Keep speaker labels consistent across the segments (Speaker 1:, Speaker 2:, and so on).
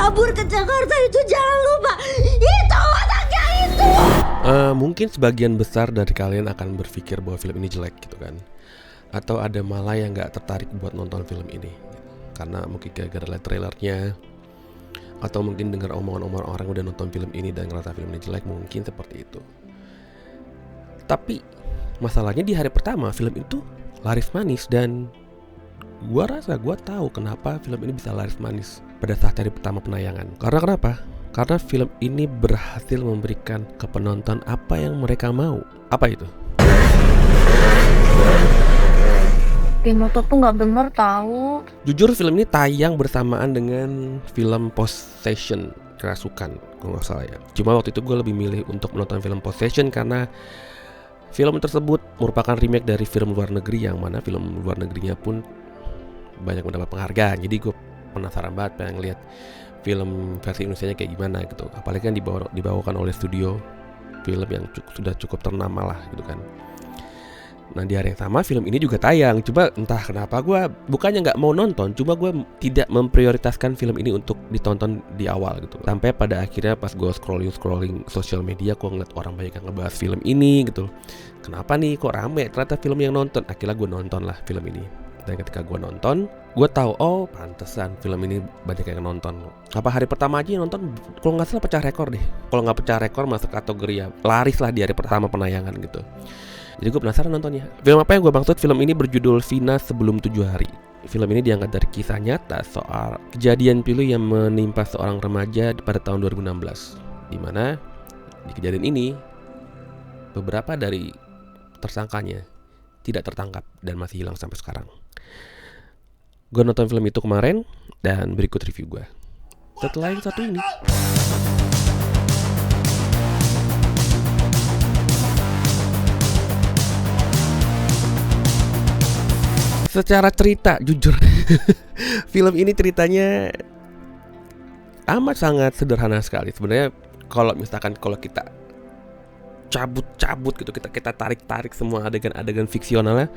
Speaker 1: kabur ke Jakarta itu jangan lupa itu otaknya itu.
Speaker 2: Mungkin sebagian besar dari kalian akan berpikir bahwa film ini jelek gitu kan, atau ada malah yang gak tertarik buat nonton film ini karena mungkin gara-gara lihat trailernya, atau mungkin dengar omongan-omongan orang udah nonton film ini dan ngerasa film ini jelek, mungkin seperti itu. Tapi masalahnya di hari pertama film itu laris manis, dan gua tahu kenapa film ini bisa laris manis pada saat hari pertama penayangan. Karena kenapa? Karena film ini berhasil memberikan ke penonton apa yang mereka mau. Apa itu?
Speaker 1: Geng motor tuh nggak bener tahu.
Speaker 2: Jujur film ini tayang bersamaan dengan film Possession, Kerasukan kalau nggak salah ya. Cuma waktu itu gue lebih milih untuk menonton film Possession karena film tersebut merupakan remake dari film luar negeri, yang mana film luar negerinya pun banyak mendapat penghargaan. Jadi gue penasaran banget pengen lihat film versi Indonesianya kayak gimana gitu. Apalagi kan dibawakan oleh studio film yang sudah cukup ternama lah gitu kan. Nah di hari yang sama film ini juga tayang. Coba entah kenapa gue bukannya nggak mau nonton, cuma gue tidak memprioritaskan film ini untuk ditonton di awal gitu. Sampai pada akhirnya pas gue scrolling sosial media, gue ngeliat orang banyak yang ngebahas film ini gitu. Kenapa nih kok rame? Ternyata film yang nonton. Akhirnya gue nonton lah film ini. Dan ketika gue nonton, gue tahu oh pantesan film ini banyak yang nonton. Apa hari pertama aja yang nonton, kalau nggak salah pecah rekor deh. Kalau nggak pecah rekor masuk kategori ya laris lah di hari pertama penayangan gitu. Jadi gue penasaran nontonnya. Film apa yang gue maksud? Film ini berjudul Vina Sebelum 7 Hari. Film ini diangkat dari kisah nyata soal kejadian pilu yang menimpa seorang remaja pada tahun 2016. Dimana di kejadian ini beberapa dari tersangkanya tidak tertangkap dan masih hilang sampai sekarang. Gue nonton film itu kemarin dan berikut review gue setelah yang satu ini. Secara cerita, jujur film ini ceritanya amat sangat sederhana sekali. Sebenarnya kalau misalkan kita cabut gitu, kita tarik semua adegan fiksionalnya,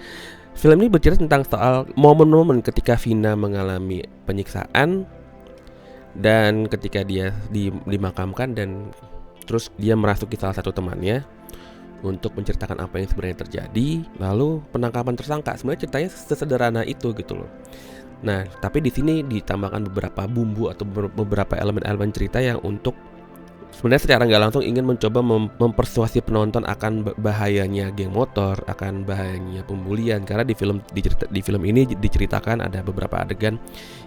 Speaker 2: film ini bercerita tentang soal momen-momen ketika Vina mengalami penyiksaan dan ketika dia dimakamkan, dan terus dia merasuki salah satu temannya untuk menceritakan apa yang sebenarnya terjadi, lalu penangkapan tersangka. Sebenarnya ceritanya sesederhana itu gitu loh. Nah, tapi di sini ditambahkan beberapa bumbu atau beberapa elemen-elemen cerita yang untuk sebenarnya secara nggak langsung ingin mencoba mempersuasi penonton akan bahayanya geng motor, akan bahayanya pembulian. Karena di film ini diceritakan ada beberapa adegan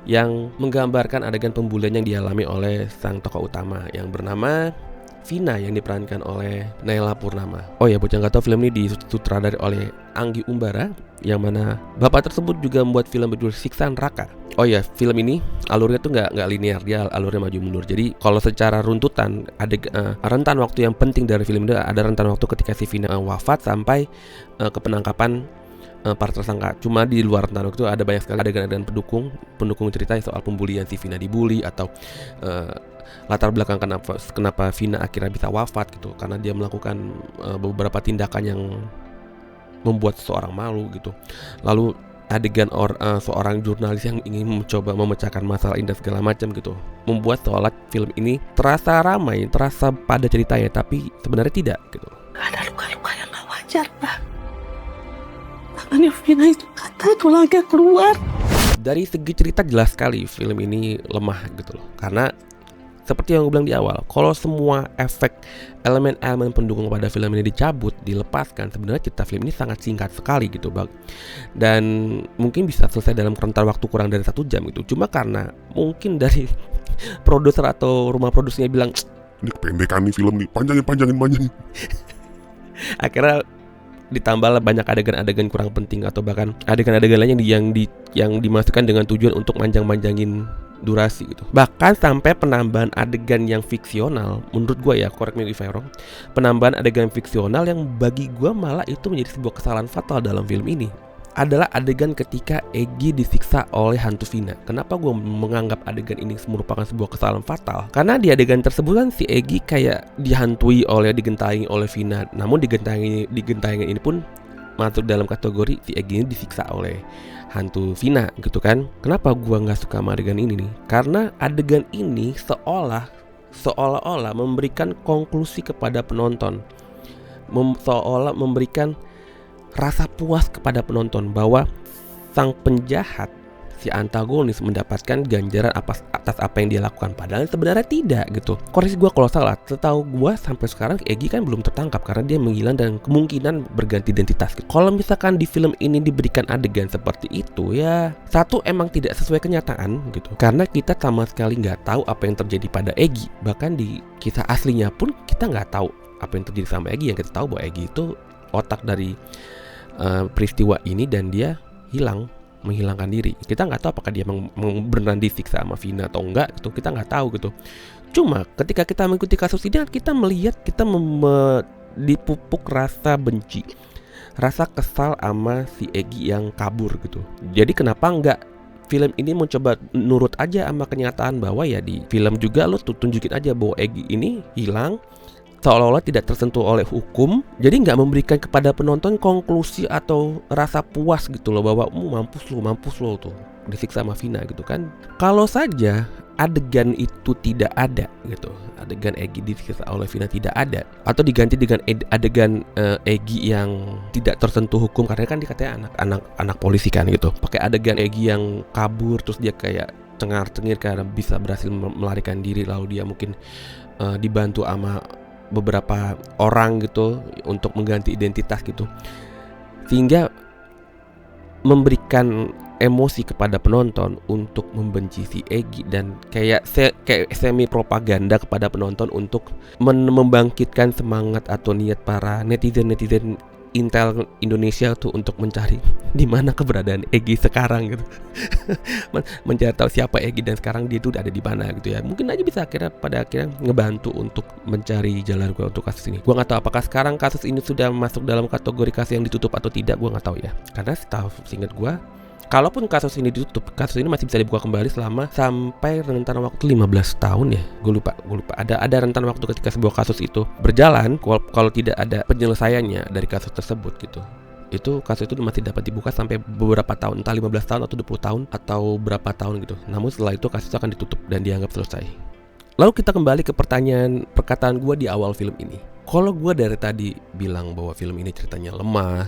Speaker 2: yang menggambarkan adegan pembulian yang dialami oleh sang tokoh utama yang bernama Vina, yang diperankan oleh Naila Purnama. Oh ya, bocah nggak tahu, film ini disutradarai oleh Anggi Umbara, yang mana bapak tersebut juga membuat film berjudul Siksa Neraka. Oh ya, film ini alurnya tuh nggak linear, dia alurnya maju mundur. Jadi kalau secara runtutan rentan waktu yang penting dari film ini ada rentan waktu ketika si Vina wafat sampai ke penangkapan para tersangka. Cuma di luar rentan waktu ada banyak sekali adegan-adegan pendukung cerita soal pembulian si Vina dibully, atau latar belakang kenapa Vina akhirnya bisa wafat gitu, karena dia melakukan beberapa tindakan yang membuat seseorang malu gitu. Lalu adegan seorang jurnalis yang ingin mencoba memecahkan masalah ini dan segala macam gitu, membuat seolah film ini terasa ramai, terasa pada ceritanya, tapi sebenarnya tidak gitu.
Speaker 1: Ada luka-luka yang gak wajar, Pak. Tangannya Vina itu patah, tulangnya keluar.
Speaker 2: Dari segi cerita jelas sekali film ini lemah gitu loh, karena seperti yang gue bilang di awal, kalau semua efek elemen-elemen pendukung pada film ini dicabut, dilepaskan, sebenarnya cerita film ini sangat singkat sekali gitu bang. Dan mungkin bisa selesai dalam rentan waktu kurang dari 1 jam gitu. Cuma karena mungkin dari produser atau rumah produksinya bilang,
Speaker 3: ini kependekan nih film nih, panjangin.
Speaker 2: Akhirnya ditambah banyak adegan-adegan kurang penting, atau bahkan adegan-adegan lain yang dimasukkan dengan tujuan untuk manjang-manjangin durasi gitu. Bahkan sampai penambahan adegan yang fiksional, menurut gue ya, correct me if I wrong, penambahan adegan fiksional yang bagi gue malah itu menjadi sebuah kesalahan fatal dalam film ini adalah adegan ketika Egy disiksa oleh hantu Vina. Kenapa gue menganggap adegan ini merupakan sebuah kesalahan fatal? Karena di adegan tersebut kan si Egy kayak dihantui digentangi oleh Vina. Namun digentangin ini pun masuk dalam kategori si Egy ini disiksa oleh hantu Vina gitu kan. Kenapa gua nggak suka sama adegan ini nih? Karena adegan ini seolah-olah memberikan konklusi kepada penonton, seolah memberikan rasa puas kepada penonton bahwa sang penjahat, si antagonis mendapatkan ganjaran atas apa yang dia lakukan. Padahal sebenarnya tidak gitu. Koreksi gue kalau salah. Setahu gue sampai sekarang Egy kan belum tertangkap karena dia menghilang dan kemungkinan berganti identitas gitu. Kalau misalkan di film ini diberikan adegan seperti itu, ya satu emang tidak sesuai kenyataan gitu. Karena kita sama sekali nggak tahu apa yang terjadi pada Egy. Bahkan di kisah aslinya pun kita nggak tahu apa yang terjadi sama Egy. Yang kita tahu bahwa Egy itu otak dari peristiwa ini dan dia menghilangkan diri. Kita nggak tahu apakah dia beneran disiksa sama Vina atau enggak gitu. Kita nggak tahu gitu. Cuma ketika kita mengikuti kasus ini, kita melihat dipupuk rasa benci, rasa kesal sama si Egy yang kabur gitu. Jadi kenapa nggak film ini mencoba nurut aja sama kenyataan bahwa ya di film juga lo tunjukin aja bahwa Egy ini hilang, seolah-olah tidak tersentuh oleh hukum. Jadi nggak memberikan kepada penonton konklusi atau rasa puas gitu loh bahwa mampus lo tuh disiksa sama Vina gitu kan. Kalau saja adegan itu tidak ada gitu, adegan Egy disiksa oleh Vina tidak ada, atau diganti dengan adegan Egy yang tidak tersentuh hukum, karena kan dikatanya anak polisi kan gitu, pakai adegan Egy yang kabur terus dia kayak cengar-cengir karena bisa berhasil melarikan diri, lalu dia mungkin dibantu sama beberapa orang gitu untuk mengganti identitas gitu, sehingga memberikan emosi kepada penonton untuk membenci si Egy dan kayak semi propaganda kepada penonton untuk membangkitkan semangat atau niat para netizen Intel Indonesia tuh untuk mencari di mana keberadaan Egy sekarang gitu. Mencari tahu siapa Egy dan sekarang dia tuh ada di mana gitu ya. Mungkin aja bisa pada akhirnya ngebantu untuk mencari jalan gue untuk kasus ini. Gue nggak tahu apakah sekarang kasus ini sudah masuk dalam kategori kasus yang ditutup atau tidak. Gue nggak tahu ya. Karena setahu seingat gue, kalaupun kasus ini ditutup, kasus ini masih bisa dibuka kembali sampai rentan waktu 15 tahun ya. Gue lupa. Ada rentan waktu ketika sebuah kasus itu berjalan, kalau tidak ada penyelesaiannya dari kasus tersebut gitu. Itu kasus itu masih dapat dibuka sampai beberapa tahun, entah 15 tahun atau 20 tahun atau berapa tahun gitu. Namun setelah itu kasus akan ditutup dan dianggap selesai. Lalu kita kembali ke perkataan gue di awal film ini. Kalau gue dari tadi bilang bahwa film ini ceritanya lemah,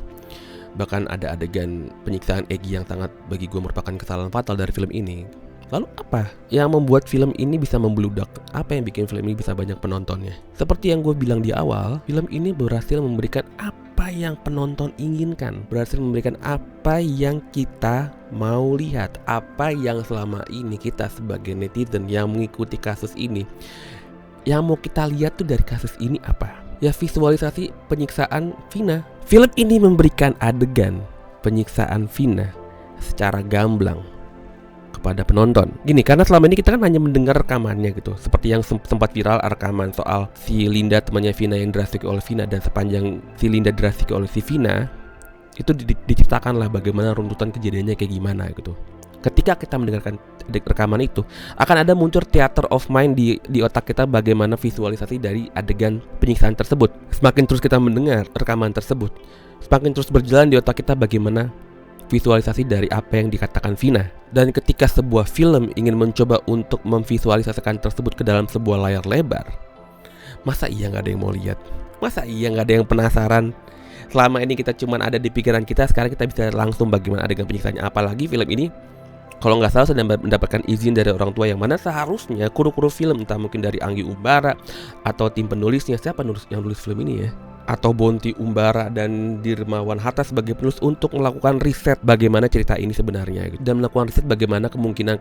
Speaker 2: bahkan ada adegan penyiksaan Egy yang sangat bagi gue merupakan kesalahan fatal dari film ini. Lalu apa yang membuat film ini bisa membludak? Apa yang bikin film ini bisa banyak penontonnya? Seperti yang gue bilang di awal, film ini berhasil memberikan apa yang penonton inginkan, berhasil memberikan apa yang kita mau lihat, apa yang selama ini kita sebagai netizen yang mengikuti kasus ini, yang mau kita lihat tuh dari kasus ini apa? Ya visualisasi penyiksaan Vina. Film ini memberikan adegan penyiksaan Vina secara gamblang kepada penonton. Gini, karena selama ini kita kan hanya mendengar rekamannya gitu. Seperti yang sempat viral rekaman soal si Linda temannya Vina yang dirasuki oleh Vina, dan sepanjang si Linda dirasuki oleh si Vina itu diciptakanlah bagaimana runtutan kejadiannya kayak gimana gitu. Ketika kita mendengarkan rekaman itu, akan ada muncul theater of mind di otak kita bagaimana visualisasi dari adegan penyiksaan tersebut. Semakin terus kita mendengar rekaman tersebut, semakin terus berjalan di otak kita bagaimana visualisasi dari apa yang dikatakan Vina. Dan ketika sebuah film ingin mencoba untuk memvisualisasikan tersebut ke dalam sebuah layar lebar, masa iya gak ada yang mau lihat? Masa iya gak ada yang penasaran? Selama ini kita cuman ada di pikiran kita, sekarang kita bisa langsung bagaimana adegan penyiksaannya. Apalagi film ini, kalau nggak salah, sudah mendapatkan izin dari orang tua, yang mana seharusnya kru film, entah mungkin dari Anggi Umbara atau tim penulisnya, siapa yang nulis film ini ya, atau Bonti Umbara dan Dirmawan Hatta sebagai penulis, untuk melakukan riset bagaimana cerita ini sebenarnya gitu. Dan melakukan riset bagaimana kemungkinan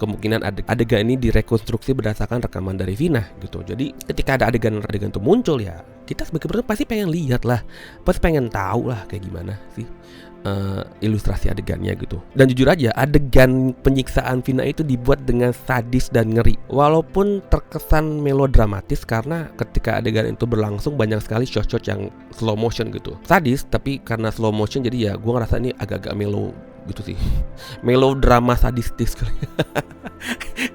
Speaker 2: adegan ini direkonstruksi berdasarkan rekaman dari Vina gitu. Jadi ketika ada adegan itu muncul, ya kita sebagai penonton pasti pengen lihat lah, pasti pengen tahu lah kayak gimana sih ilustrasi adegannya gitu. Dan jujur aja, adegan penyiksaan Vina itu dibuat dengan sadis dan ngeri, walaupun terkesan melodramatis karena ketika adegan itu berlangsung banyak sekali shot-shot yang slow motion gitu. Sadis tapi karena slow motion, jadi ya gue ngerasa ini agak-agak melo gitu sih. Melodrama sadistis kali.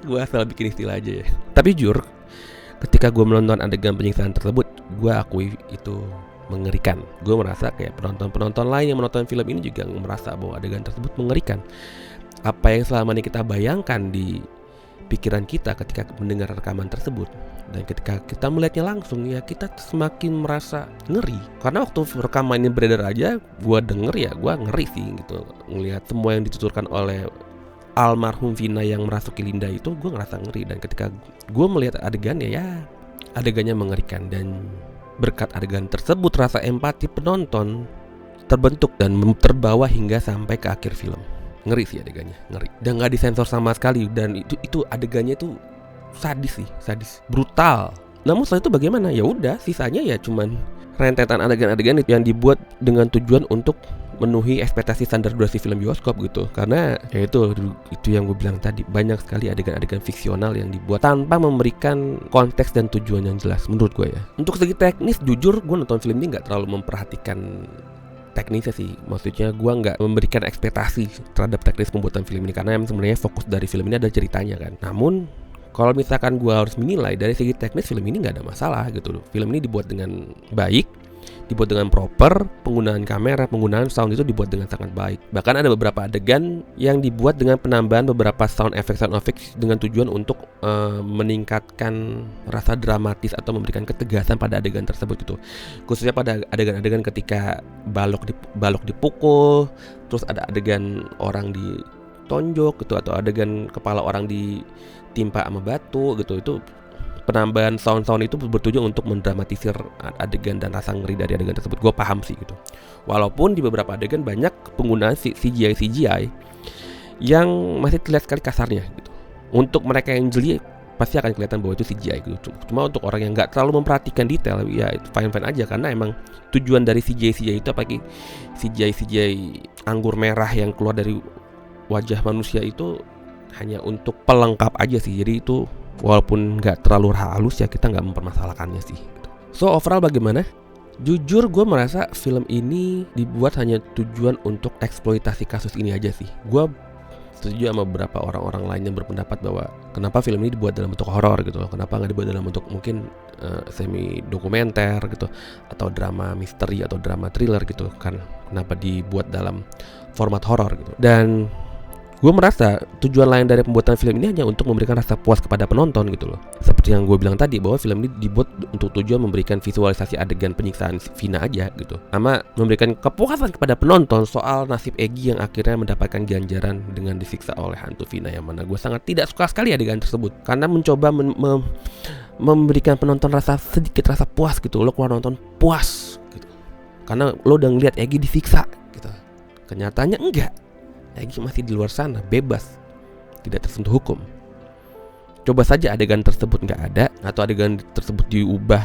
Speaker 2: Gue asal bikin istilah aja ya. Tapi jujur, ketika gue menonton adegan penyiksaan tersebut, gue akui itu mengerikan. Gue merasa kayak penonton-penonton lain yang menonton film ini juga merasa bahwa adegan tersebut mengerikan. Apa yang selama ini kita bayangkan di pikiran kita ketika mendengar rekaman tersebut, dan ketika kita melihatnya langsung ya kita semakin merasa ngeri. Karena waktu rekaman ini beredar aja, gue denger ya gue ngeri sih gitu. Ngelihat semua yang dituturkan oleh almarhum Vina yang merasuki Linda itu, gue ngerasa ngeri. Dan ketika gue melihat adegannya ya adegannya mengerikan. Dan berkat adegan tersebut rasa empati penonton terbentuk dan terbawa hingga sampai ke akhir film. Ngeri sih adegannya, ngeri. Dan gak disensor sama sekali. Dan itu adegannya itu sadis, brutal. Namun setelah itu bagaimana? Ya udah, sisanya ya cuman rentetan adegan-adegan yang dibuat dengan tujuan untuk memenuhi ekspektasi standar durasi film bioskop gitu. Karena ya itu yang gue bilang tadi, banyak sekali adegan-adegan fiksional yang dibuat tanpa memberikan konteks dan tujuan yang jelas menurut gue ya. Untuk segi teknis, jujur gue nonton film ini gak terlalu memperhatikan teknisnya sih. Maksudnya gue nggak memberikan ekspektasi terhadap teknis pembuatan film ini, karena emang sebenarnya fokus dari film ini adalah ceritanya kan. Namun kalau misalkan gue harus menilai dari segi teknis, film ini nggak ada masalah gitu loh. Film ini dibuat dengan baik, dibuat dengan proper, penggunaan kamera, penggunaan sound itu dibuat dengan sangat baik. Bahkan ada beberapa adegan yang dibuat dengan penambahan beberapa sound effect dengan tujuan untuk meningkatkan rasa dramatis atau memberikan ketegasan pada adegan tersebut gitu. Khususnya pada adegan-adegan ketika balok dipukul, terus ada adegan orang ditonjok gitu, atau adegan kepala orang ditimpa sama batu gitu. Itu penambahan sound itu bertujuan untuk mendramatisir adegan dan rasa ngeri dari adegan tersebut. Gue paham sih gitu. Walaupun di beberapa adegan banyak penggunaan CGI yang masih terlihat sekali kasarnya gitu. Untuk mereka yang jeli pasti akan kelihatan bahwa itu CGI gitu. Cuma untuk orang yang nggak terlalu memperhatikan detail ya itu fine aja, karena emang tujuan dari CGI itu apalagi CGI anggur merah yang keluar dari wajah manusia itu hanya untuk pelengkap aja sih. Jadi itu walaupun nggak terlalu halus ya kita nggak mempermasalahkannya sih. So overall bagaimana? Jujur gue merasa film ini dibuat hanya tujuan untuk eksploitasi kasus ini aja sih. Gue setuju sama beberapa orang-orang lain yang berpendapat bahwa kenapa film ini dibuat dalam bentuk horor gitu loh. Kenapa nggak dibuat dalam bentuk mungkin semi dokumenter gitu, atau drama misteri atau drama thriller gitu kan. Kenapa dibuat dalam format horor gitu. Dan gue merasa tujuan lain dari pembuatan film ini hanya untuk memberikan rasa puas kepada penonton gitu loh. Seperti yang gue bilang tadi, bahwa film ini dibuat untuk tujuan memberikan visualisasi adegan penyiksaan Vina aja gitu, sama memberikan kepuasan kepada penonton soal nasib Egy yang akhirnya mendapatkan ganjaran dengan disiksa oleh hantu Vina. Yang mana gue sangat tidak suka sekali adegan tersebut, karena mencoba memberikan penonton sedikit rasa puas gitu. Lo keluar nonton puas gitu, karena lo udah ngeliat Egy disiksa gitu. Kenyataannya enggak. Egy masih di luar sana, bebas, tidak tersentuh hukum. Coba saja adegan tersebut nggak ada, atau adegan tersebut diubah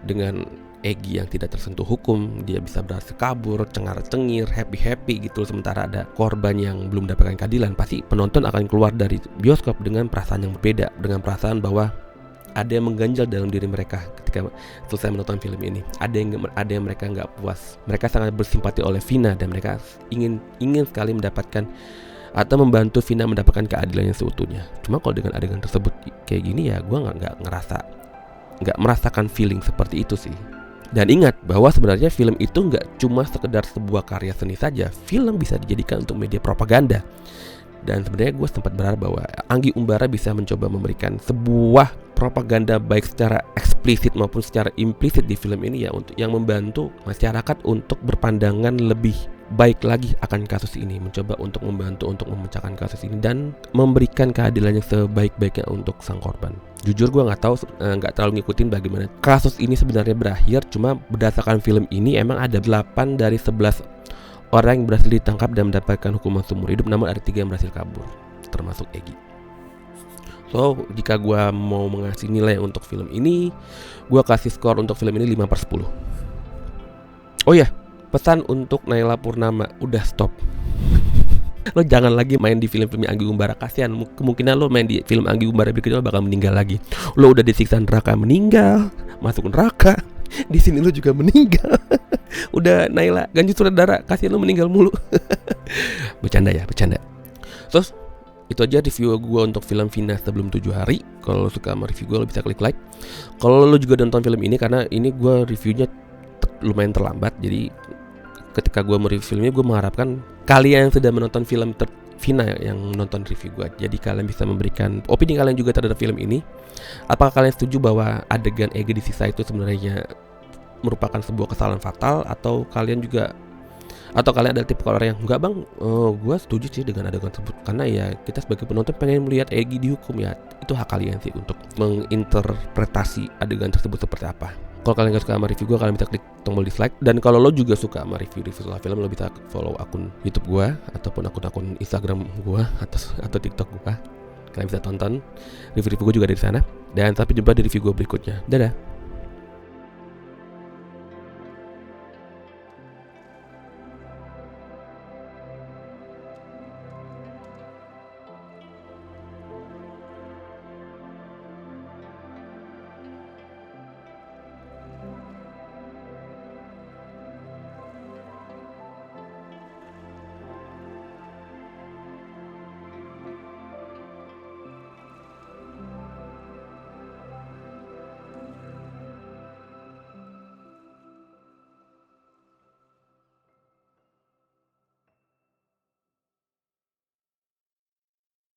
Speaker 2: dengan Egy yang tidak tersentuh hukum, dia bisa berhasil kabur, cengar-cengir, happy gitu. Sementara ada korban yang belum mendapatkan keadilan, pasti penonton akan keluar dari bioskop dengan perasaan yang berbeda, dengan perasaan bahwa ada yang mengganjal dalam diri mereka ketika selesai menonton film ini. Ada yang mereka nggak puas. Mereka sangat bersimpati oleh Vina dan mereka ingin sekali mendapatkan atau membantu Vina mendapatkan keadilan yang seutuhnya. Cuma kalau dengan adegan tersebut kayak gini ya, gue nggak merasakan feeling seperti itu sih. Dan ingat bahwa sebenarnya film itu nggak cuma sekedar sebuah karya seni saja. Film bisa dijadikan untuk media propaganda. Dan sebenarnya gue sempat berharap bahwa Anggi Umbara bisa mencoba memberikan sebuah propaganda baik secara eksplisit maupun secara implisit di film ini ya, untuk yang membantu masyarakat untuk berpandangan lebih baik lagi akan kasus ini, mencoba untuk membantu untuk memecahkan kasus ini dan memberikan keadilan yang sebaik-baiknya untuk sang korban. Jujur gue nggak terlalu ngikutin bagaimana kasus ini sebenarnya berakhir. Cuma berdasarkan film ini emang ada 8 dari 11 orang yang berhasil ditangkap dan mendapatkan hukuman seumur hidup, namun ada 3 yang berhasil kabur, termasuk Egy. So, jika gue mau mengasih nilai untuk film ini, gue kasih skor untuk film ini 5/10. Oh ya, pesan untuk Naila Purnama, udah stop. Lo jangan lagi main di film-film Anggi Umbara, kasihan. Kemungkinan lo main di film Anggi Umbara berikutnya lo bakal meninggal lagi. Lo udah disiksa neraka meninggal, masuk neraka. Di sini lo juga meninggal. Udah Naila Ganjut Sutradara, kasihan lo meninggal mulu. Bercanda. Terus itu aja review gue untuk film Vina Sebelum 7 Hari. Kalau lo suka sama review gue, lo bisa klik like. Kalau lo juga nonton film ini, karena ini gue reviewnya lumayan terlambat. Jadi ketika gue mereview filmnya, gue mengharapkan kalian yang sudah menonton film Vina yang nonton review gue, jadi kalian bisa memberikan opini kalian juga terhadap film ini. Apakah kalian setuju bahwa adegan Ege disiksa itu sebenarnya merupakan sebuah kesalahan fatal, atau kalian adalah tipe orang yang enggak bang, gue setuju sih dengan adegan tersebut, karena ya kita sebagai penonton pengen melihat Ege dihukum. Ya itu hak kalian sih untuk menginterpretasi adegan tersebut seperti apa. Kalau kalian gak suka sama review gue, kalian bisa klik tombol dislike. Dan kalau lo juga suka sama review soal film, lo bisa follow akun YouTube gue ataupun akun Instagram gue atau TikTok gue. Kalian bisa tonton review gue juga dari sana. Dan sampai jumpa di review gue berikutnya. Dadah.